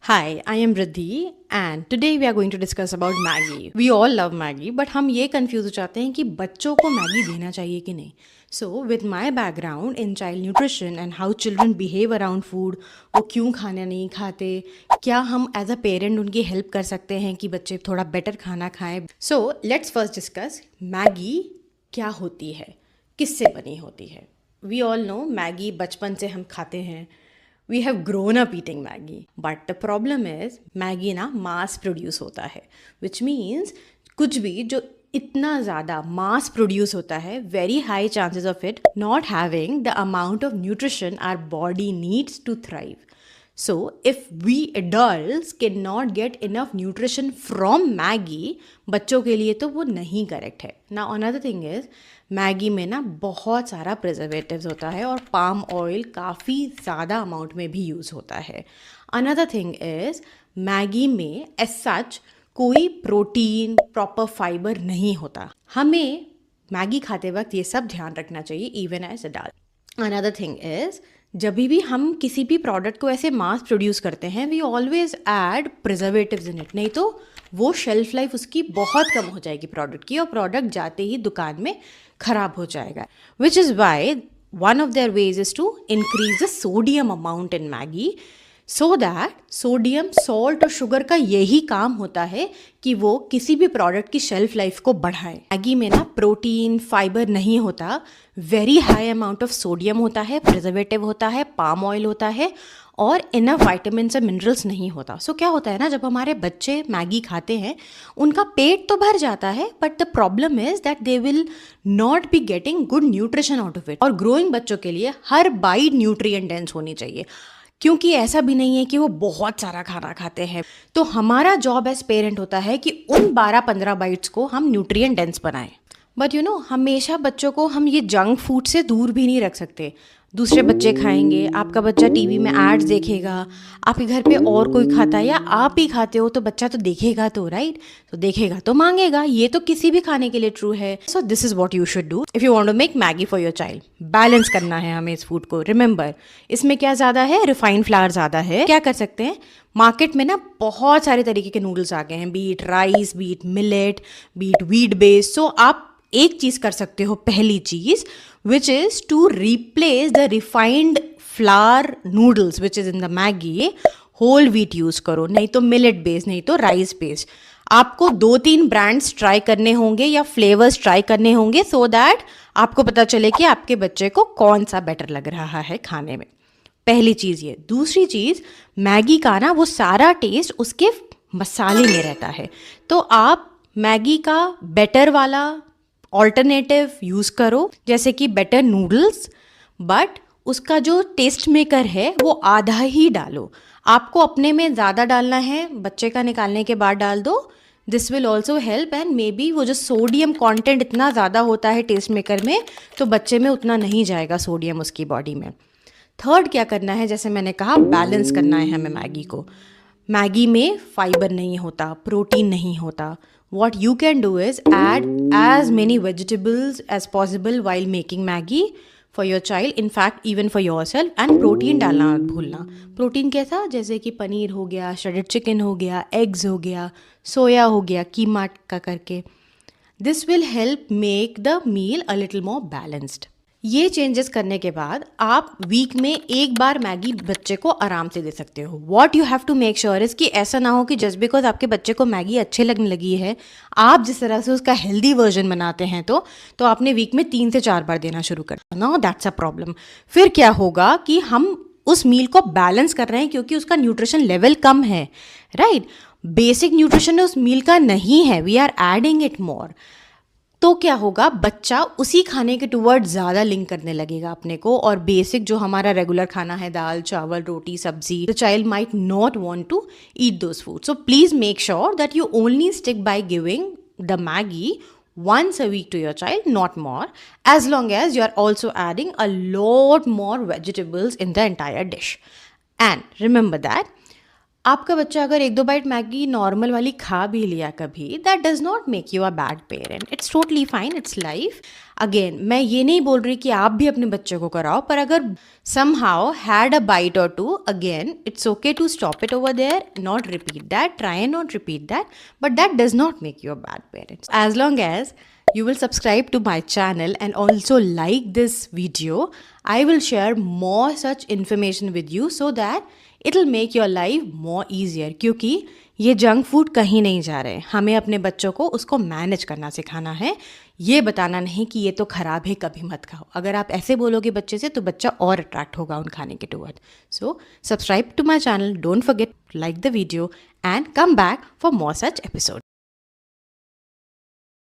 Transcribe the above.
Hi, I am Riddhi and today we are going to discuss about Maggie. We all love Maggie, but हम ये confuse हो जाते हैं कि बच्चों को मैगी देना चाहिए कि नहीं. So, with my background in child nutrition and how children behave around food, वो क्यों खाना नहीं खाते, क्या हम एज अ पेरेंट उनकी हेल्प कर सकते हैं कि बच्चे थोड़ा बेटर खाना खाएं. So, let's first discuss Maggi क्या होती है, किससे बनी होती है. We all know मैगी बचपन से हम खाते हैं. We have grown up eating Maggie. But the problem is Maggie ना mass produce होता है, which means कुछ भी जो इतना ज़्यादा mass produce होता है, very high chances of it not having the amount of nutrition our body needs to thrive. So if we adults cannot get enough nutrition from Maggie, बच्चों के लिए तो वो नहीं करेक्ट है. Now another thing is Maggi में ना बहुत सारा प्रिजर्वेटिव्स होता है और पाम ऑयल काफ़ी ज़्यादा अमाउंट में भी यूज़ होता है. अनदर थिंग इज़ मैगी में एज सच कोई प्रोटीन प्रॉपर फाइबर नहीं होता. हमें मैगी खाते वक्त ये सब ध्यान रखना चाहिए even as adult. Another thing is जब भी हम किसी भी प्रोडक्ट को ऐसे मास प्रोड्यूस करते हैं we always add preservatives in it, नहीं तो वो शेल्फ लाइफ उसकी बहुत कम हो जाएगी प्रोडक्ट की और प्रोडक्ट जाते ही दुकान में ख़राब हो जाएगा. Which is why one of their ways is to increase the sodium amount in Maggi so that sodium salt और शुगर का यही काम होता है कि वो किसी भी प्रोडक्ट की शेल्फ लाइफ को बढ़ाए. मैगी में ना प्रोटीन फाइबर नहीं होता, very high amount of sodium होता है, प्रिजर्वेटिव होता है, पाम ऑयल होता है और इनफ वाइटामिन से मिनरल्स नहीं होता. सो क्या होता है ना, जब हमारे बच्चे मैगी खाते हैं उनका पेट तो भर जाता है but the problem is that they will not be getting good nutrition out of it. और ग्रोइंग बच्चों के लिए हर बाइट न्यूट्रिएंट डेंस होनी चाहिए, क्योंकि ऐसा भी नहीं है कि वो बहुत सारा खाना खाते हैं. तो हमारा जॉब एज पेरेंट होता है कि उन 12-15 बाइट्स को हम न्यूट्रिएंट डेंस बनाएं. बट हमेशा बच्चों को हम ये जंक फूड से दूर भी नहीं रख सकते. दूसरे बच्चे खाएंगे, आपका बच्चा टीवी में एड्स देखेगा, आपके घर पे और कोई खाता है या आप ही खाते हो तो बच्चा तो देखेगा तो राइट, तो देखेगा तो मांगेगा. ये तो किसी भी खाने के लिए ट्रू है. So this is what you should do if you want to make Maggi for your child. Balance करना है हमें इस फूड को. रिमेंबर, इसमें क्या ज़्यादा है, रिफाइंड फ्लावर ज़्यादा है. क्या कर सकते हैं, मार्केट में ना बहुत सारे तरीके के नूडल्स आ गए हैं, beet rice, beet millet, beet wheat based. So आप एक चीज़ कर सकते हो, पहली चीज़ which is to replace the refined flour noodles which is in the Maggi, whole wheat use करो, नहीं तो मिलेट बेस्ड, नहीं तो राइस बेस्ड. आपको 2-3 ब्रांड्स ट्राई करने होंगे या फ्लेवर्स ट्राई करने होंगे सो दैट आपको पता चले कि आपके बच्चे को कौन सा बेटर लग रहा है खाने में. पहली चीज़ ये. दूसरी चीज़, मैगी का ना वो सारा टेस्ट उसके मसाले में रहता है, तो आप मैगी का बेटर वाला ऑल्टरनेटिव यूज़ करो, जैसे कि बेटर नूडल्स, बट उसका जो टेस्ट मेकर है वो आधा ही डालो. आपको अपने में ज़्यादा डालना है, बच्चे का निकालने के बाद डाल दो. This will also help. And may be वो जो सोडियम कॉन्टेंट इतना ज़्यादा होता है टेस्ट मेकर में, तो बच्चे में उतना नहीं जाएगा सोडियम उसकी बॉडी में. थर्ड क्या करना है, जैसे मैंने कहा बैलेंस करना है हमें मैगी को. मैगी में फाइबर नहीं होता, प्रोटीन नहीं होता. What you can do is add as many vegetables as possible while making Maggi for your child, in fact even for yourself. And protein डालना मत भूलना. प्रोटीन कैसा, जैसे कि पनीर हो गया, श्रेडेड चिकन हो गया, एग्स हो गया, सोया हो गया, कीमा का करके. This will help make the meal a little more balanced. ये चेंजेस करने के बाद आप वीक में एक बार मैगी बच्चे को आराम से दे सकते हो. What you have to make sure is कि ऐसा ना हो कि जस्ट बिकॉज आपके बच्चे को मैगी अच्छे लगने लगी है, आप जिस तरह से उसका हेल्दी वर्जन बनाते हैं तो आपने वीक में 3 से 4 बार देना शुरू कर. No, that's a problem. फिर क्या होगा कि हम उस मील को बैलेंस कर रहे हैं क्योंकि उसका न्यूट्रिशन लेवल कम है, राइट. बेसिक न्यूट्रिशन उस मील का नहीं है, we are adding it more. तो क्या होगा, बच्चा उसी खाने के टुवर्ड ज़्यादा लिंक करने लगेगा अपने को, और बेसिक जो हमारा रेगुलर खाना है, दाल चावल रोटी सब्जी, the child might not want to eat those food. So please make sure that you only stick by giving the Maggi once a week to your child, not more, as long as you are also adding a lot more vegetables in the entire dish. And remember that आपका बच्चा अगर 1-2 bite Maggi normal वाली खा भी लिया कभी, that does not make you a bad parent, it's totally fine, it's life. Again मैं ये नहीं बोल रही कि आप भी अपने बच्चे को कराओ, पर अगर somehow had a bite or two, again it's okay to stop it over there, not repeat that, try and not repeat that, but that does not make you a bad parent. As long as you will subscribe to my channel and also like this video, I will share more such information with you so that it'll make your life more easier, क्योंकि ये junk food कहीं नहीं जा रहे। हमें अपने बच्चों को उसको मैनेज करना सिखाना है, ये बताना नहीं कि ये तो ख़राब है, कभी मत खाओ। अगर आप ऐसे बोलोगे बच्चे से तो बच्चा और अट्रैक्ट होगा उन खाने के toward. So subscribe to my channel, don't forget like the video and come back for more such episode.